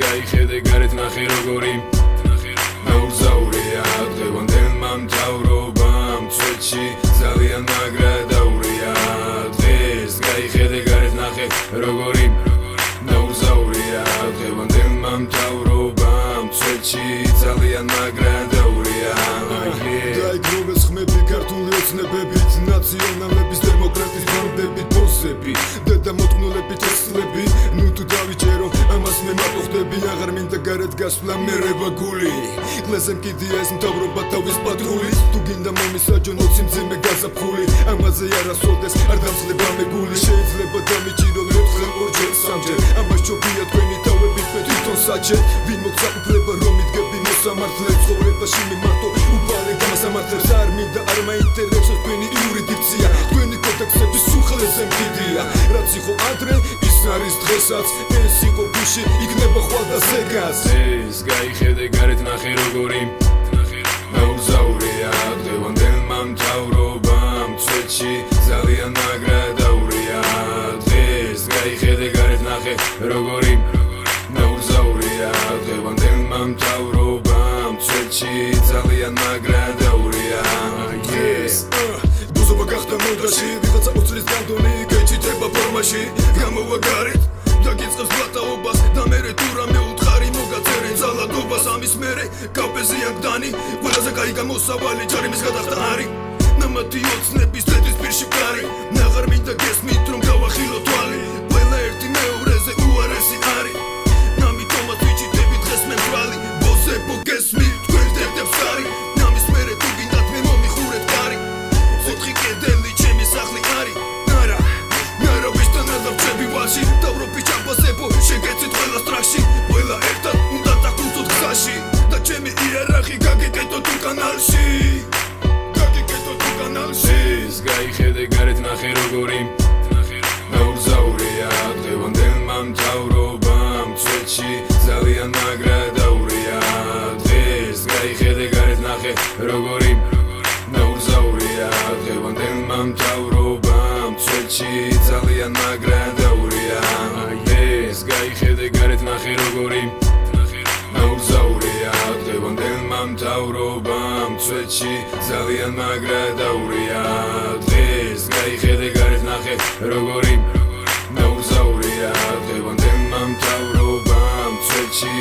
გაიხედე გარეთ ნახე როგორი ნაურზაურია დღევანდელმა მთავრობამ წვეთში ძალიან მაგრა დაურია დღეს გაიხედე გარეთ ნახე როგორი ნაურზაურია დღევანდელმა მთავრობამ წვეთში ძალიან მაგრა დაურია დაიგროვეს ხმები ქართული ოცნებებით ნაციონალების დემოკრატის ბორდებით ბოსები და მოწყნულები წესლები ნუ თუ დავიჭერო ამას მე მაპოხდები აღარ მინდა გარეთ გასვლა მერევა გული ყლესემ კიდია ეს მთავრობა თავის პატრულით თუ გინდა მომისაჯონ ოცი მძიმე გაზაფხული ამაზე არასოდეს არ დამძლება მე გული შეიძლება დამიჭირო ერთხელ ორჯერ სამჯერ ამას ჯობია თქვენი თავებით მე თვითონ საჭერ ვინ მოგზაუფლება რომ იდგები მოსამართლე ცხოვრებაში მე მარტო უბალე გამასამართლებს არ მინდა არ მაინტერესებს თქვენი იურიდიქცია თქვენი კოდექსების უხლესე მდიდია რაც იყო ადრე ის არის დღესაც ეს იყო გუში იქნება ხვალ და ზეგას ეს გაიხედე გარეთ ნახე როგორი ნაურზაურია დღევანდელმა მთავრობამ წვეთში ძალიან მაგრა დაურია ეს გაიხედე გარეთ ნახე როგორი ნაურზაურია დღევანდელმა მთავრობამ წვეთში ძალიან მაგრა დაურია ბუზობა გახდა მოდაში ვიღაცა უცლის განდონი გეჭიდება ფორმაში გამოვა გარეთ დაგიწყებს ბლატაობას და მერე თუ რამე უთხარი მოგაწერენ ძალადობას ამის მერე კაპეზიან გდანი ყველაზე კაი გამოსავალი ჯარიმის გადახდა არის ნამათი ოცნების დედის პირში კარი აღარ მინდა გესმით რომ გავახილო თვალი ყველა ერთი მეორეზე უარესი არის ნამიტომაც ვიჭიდები დღეს მე მრალი ბოსებო გესმით თქვენ დებდებს არი ამის მერე თუ გინდათ მე მომიხურეთ კარი ოთხი კედელი ჩემი სახლი არის ნარა ვისთან ადავჭები ვაში დავრობი ჩაგვასებო შეგეცით ყველა სტრახში ყველა ერთად უნდა დაგუწოთ გზაში და ჩემი იერარქი გაგიკეთოთ თუ კანალში ეს გაიხედე გარეთ ნახე როგორი ნაურზაურია დღევანდელმა მთავრობამ წვეთში ძალიან მაგრა დაურია დღეს გაიხედე გარეთ ნახე როგორი ნაურზაურია დღევანდელმა მთავრობამ წვეთში ძალიან მაგრა დაურია ეს გაიხედე გარეთ ნახე როგორი ნაურზაურია დღევანდელმა მთავრობამ წვეთში ძალიან მაგრა დაურია დღეს გაიხედე გარეთ ნახე როგორი ნაურზაურია დღევანდელმა მთავრობამ წვეთში